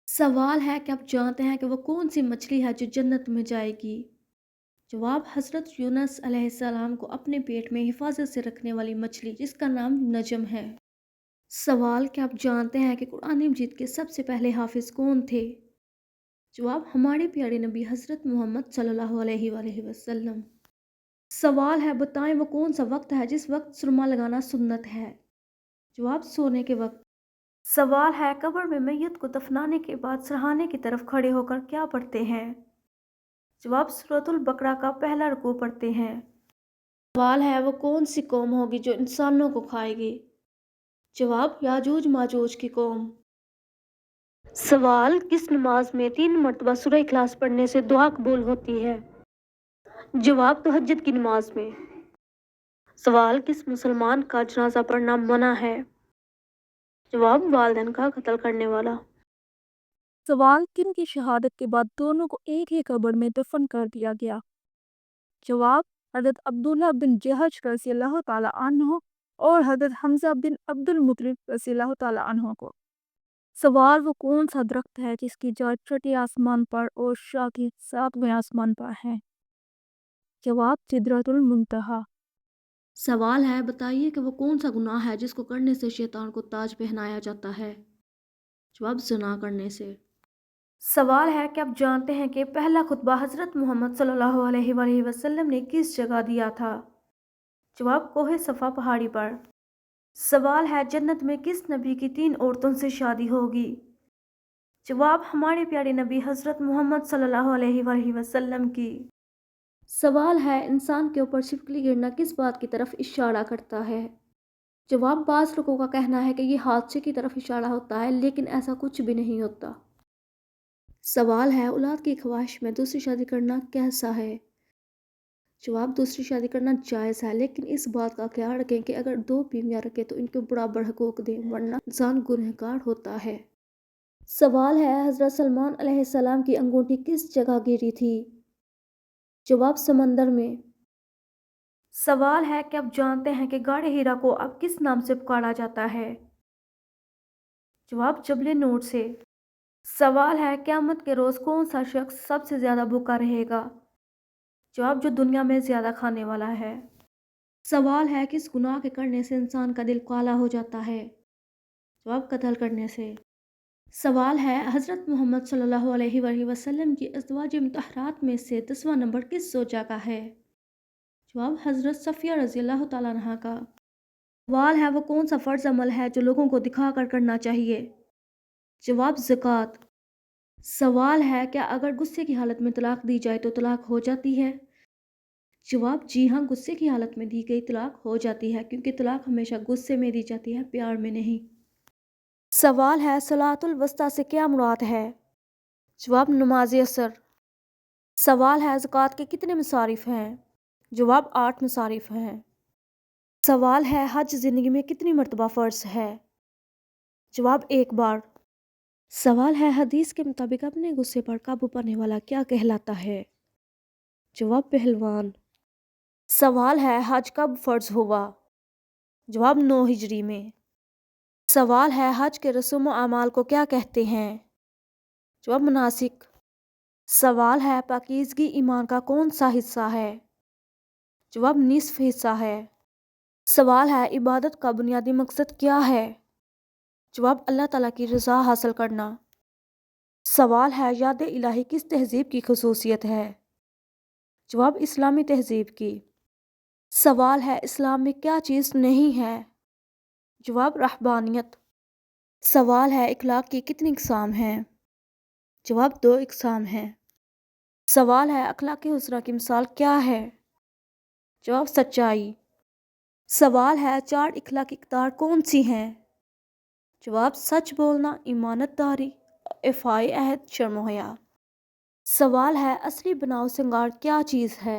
सवाल है कि आप जानते हैं कि वो कौन सी मछली है जो जन्नत में जाएगी? जवाब हज़रत यूनुस अलैहिस्सलाम को अपने पेट में हिफाजत से रखने वाली मछली जिसका नाम नजम है। सवाल क्या आप जानते हैं कि कुरान मजीद के सबसे पहले हाफिज कौन थे? जवाब हमारे प्यारे नबी हज़रत मोहम्मद सल्लल्लाहु अलैहि वसल्लम। सवाल है बताएं वो कौन सा वक्त है जिस वक्त सुरमा लगाना सुन्नत है? जवाब सोने के वक्त। सवाल है कब्र में मैयत को दफनाने के बाद सरहाने की तरफ खड़े होकर क्या पढ़ते हैं? जवाब सूरतुल बकरा का पहला रुकू पढ़ते हैं। सवाल है वो कौन सी कौम होगी जो इंसानों को खाएगी? जवाब याजूज माजूज की कौम। सवाल किस नमाज में 3 मरतबा सूरह इखलास पढ़ने से दुआ कबूल होती है? जवाब तहज्जुद की नमाज में। सवाल किस मुसलमान का जनाजा पढ़ना मना है? जवाब वालिदैन का कत्ल करने वाला। सवाल किन की शहादत के बाद दोनों को एक ही कब्र में दफन कर दिया गया? जवाब हज़रत अब्दुल्ला बिन जहश रज़ियल्लाहु ताला अन्हो और हज़रत हम्ज़ा बिन अब्दुल मुत्तलिब रज़ियल्लाहु ताला अन्हो को। सवाल वो कौन सा दरख्त है जिसकी जड़ छठे आसमान पर और शाखें 7वें आसमान पर हैं? जवाब सिदरतुल मुंतहा। सवाल है बताइए कि वो कौन सा गुनाह है जिसको करने से शैतान को ताज पहनाया जाता है? जवाब ज़िना करने से। सवाल है कि आप जानते हैं कि पहला खुतबा हज़रत मोहम्मद सल्लल्लाहु अलैहि वसल्लम ने किस जगह दिया था? जवाब कोहे सफ़ा पहाड़ी पर। सवाल है जन्नत में किस नबी की 3 औरतों से शादी होगी? जवाब हमारे प्यारे नबी हज़रत मोहम्मद सल्लल्लाहु अलैहि वसल्लम की। सवाल है इंसान के ऊपर छिपकली गिरना किस बात की तरफ इशारा करता है? जवाब बाज़ लोगों का कहना है कि ये हादसे की तरफ इशारा होता है लेकिन ऐसा कुछ भी नहीं होता। सवाल है औलाद की ख्वाहिश में दूसरी शादी करना कैसा है? जवाब दूसरी शादी करना जायज़ है लेकिन इस बात का ख्याल रखें कि अगर 2 बीवियाँ रखें तो इनके बराबर हकूक दें वरना इंसान गुनहगार होता है। सवाल है हज़रत सलमान अलैहिस्सलाम की अंगूठी किस जगह गिरी थी? जवाब समंदर में। सवाल है कि आप जानते हैं कि गाड़े हीरा को अब किस नाम से पुकारा जाता है? जवाब जबले नूर से। सवाल है क़यामत के रोज़ कौन सा शख्स सबसे ज़्यादा भूखा रहेगा? जवाब जो दुनिया में ज़्यादा खाने वाला है। सवाल है किस गुनाह के करने से इंसान का दिल काला हो जाता है? जवाब कत्ल करने से। सवाल है हज़रत मोहम्मद सल्लल्लाहु अलैहि वसल्लम की अज़वाज मुतहरात में से 10वां नंबर किस ज़ौजा का है? जवाब हज़रत सफ़िया रज़ियल्लाहु ताला अन्हा का। सवाल है वो कौन सा फ़र्ज़ अमल है जो लोगों को दिखा कर करना चाहिए? जवाब ज़कात। सवाल है क्या अगर गुस्से की हालत में तलाक दी जाए तो तलाक हो जाती है? जवाब जी हाँ, गुस्से की हालत में दी गई तलाक हो जाती है क्योंकि तलाक हमेशा गुस्से में दी जाती है, प्यार में नहीं। सवाल है सलातुल वस्ता से क्या मुराद है? जवाब नमाज असर। सवाल है ज़कात के कितने मसारिफ हैं? जवाब 8 मसारिफ हैं। सवाल है हज ज़िंदगी में कितनी मरतबा फ़र्ज है? जवाब 1 बार। सवाल है हदीस के मुताबिक अपने गुस्से पर काबू पाने वाला क्या कहलाता है? जवाब पहलवान। सवाल है हज कब फ़र्ज हुआ? जवाब 9 हिजरी में। सवाल है हज के रस्म व अमाल को क्या कहते हैं? जवाब मनासिक। सवाल है पाकीज़गी ईमान का कौन सा हिस्सा है? जवाब निस्फ हिस्सा है। सवाल है इबादत का बुनियादी मकसद क्या है? जवाब अल्लाह ताला की रज़ा हासिल करना। सवाल है याद इलाही किस तहज़ीब की खसूसियत है? जवाब इस्लामी तहज़ीब की। सवाल है इस्लाम में क्या चीज़ नहीं है? जवाब रहबानियत। सवाल है इखलाक की कितनी इक़साम हैं? जवाब 2 इक़साम हैं। सवाल है अखलाक़ हुस्ना की मिसाल क्या है? जवाब सच्चाई। सवाल है 4 इखलाकी इक़दार कौन सी हैं? जवाब सच बोलना, ईमानतदारी, इफ़ाए अहद, शर्म व हया। सवाल है असली बनाव सिंगार क्या चीज़ है?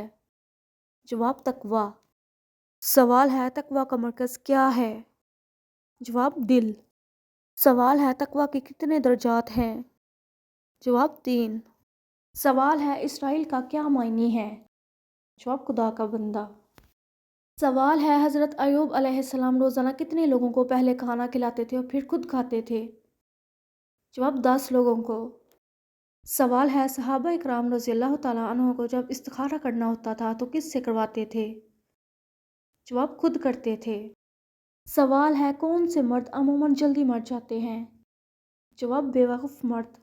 जवाब तकवा। सवाल है तकवा का मरकज़ क्या है? जवाब दिल। सवाल है तकवा के कितने दर्जात हैं? जवाब 3। सवाल है इसराइल का क्या मायने है? जवाब खुदा का बंदा। सवाल है हज़रत अय्यूब अलैहिस्सलाम रोज़ाना कितने लोगों को पहले खाना खिलाते थे और फिर खुद खाते थे? جواب 10 لوگوں کو۔ سوال ہے صحابہ اکرام رضی اللہ تعالیٰ عنہ کو جب استخارہ کرنا ہوتا تھا تو کس سے کرواتے تھے؟ جواب خود کرتے تھے۔ سوال ہے کون سے مرد عموماً جلدی مر جاتے ہیں؟ جواب بے وقوف مرد۔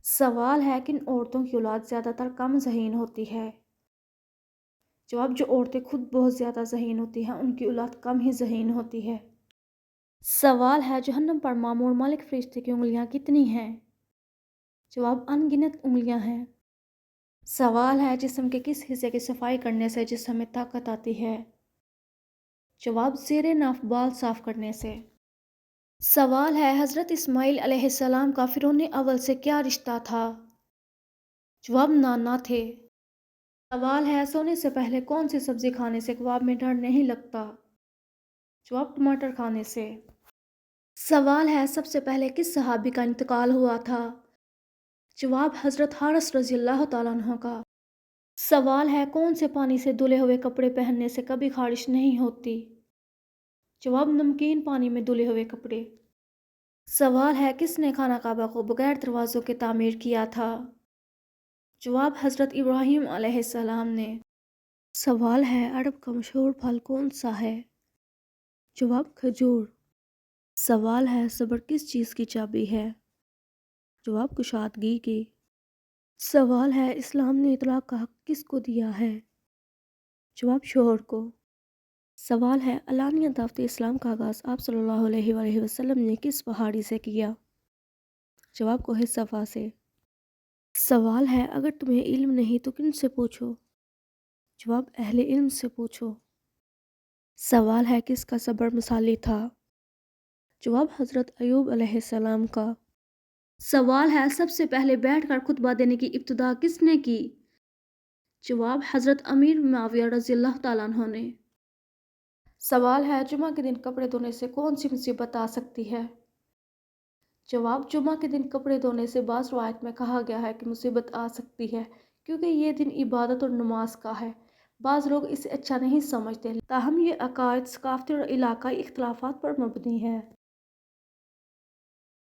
سوال ہے کن عورتوں کی اولاد زیادہ تر کم ذہین ہوتی ہے؟ جواب جو عورتیں خود بہت زیادہ ذہین ہوتی ہیں ان کی اولاد کم ہی ذہین ہوتی ہے۔ سوال ہے جہنم پر مامور مالک فرشتے کی انگلیاں کتنی ہیں؟ جواب ان گنت انگلیاں ہیں۔ سوال ہے جسم کے کس حصے کی صفائی کرنے سے جسم میں طاقت آتی ہے؟ جواب زیر ناف بال صاف کرنے سے۔ سوال ہے حضرت اسماعیل علیہ السلام کا فرعون اول سے کیا رشتہ تھا؟ جواب نانا تھے۔ سوال ہے سونے سے پہلے کون سی سبزی کھانے سے کباب میں ڈر نہیں لگتا؟ جواب ٹماٹر کھانے سے۔ سوال ہے سب سے پہلے کس صحابی کا انتقال ہوا تھا؟ جواب حضرت حارث رضی اللہ تعالیٰ عنہ کا۔ سوال ہے کون سے پانی سے دھلے ہوئے کپڑے پہننے سے کبھی خارش نہیں ہوتی؟ جواب نمکین پانی میں دھلے ہوئے کپڑے۔ سوال ہے کس نے خانہ کعبہ کو بغیر دروازوں کے تعمیر کیا تھا؟ جواب حضرت ابراہیم علیہ السلام نے۔ سوال ہے عرب کا مشہور پھل کون سا ہے؟ جواب کھجور۔ سوال ہے صبر کس چیز کی چابی ہے؟ جواب کشادگی کی۔ سوال ہے اسلام نے اطلاق کا حق کس کو دیا ہے؟ جواب شوہر کو۔ سوال ہے علانیہ دعوت اسلام کا آغاز آپ صلی اللہ علیہ وآلہ وسلم نے کس پہاڑی سے کیا؟ جواب کوہ صفا سے۔ سوال ہے اگر تمہیں علم نہیں تو کن سے پوچھو؟ جواب اہل علم سے پوچھو۔ سوال ہے کس کا صبر مثالی تھا؟ جواب حضرت ایوب علیہ السلام کا۔ سوال ہے سب سے پہلے بیٹھ کر خطبہ دینے کی ابتدا کس نے کی؟ جواب حضرت امیر معاویہ رضی اللہ تعالیٰ عنہ نے۔ سوال ہے جمعہ کے دن کپڑے دھونے سے کون سی مصیبت آ سکتی ہے؟ جواب جمعہ کے دن کپڑے دھونے سے بعض روایت میں کہا گیا ہے کہ مصیبت آ سکتی ہے کیونکہ یہ دن عبادت اور نماز کا ہے۔ بعض لوگ اسے اچھا نہیں سمجھتے تاہم یہ عقائد ثقافتی اور علاقائی اختلافات پر مبنی ہے۔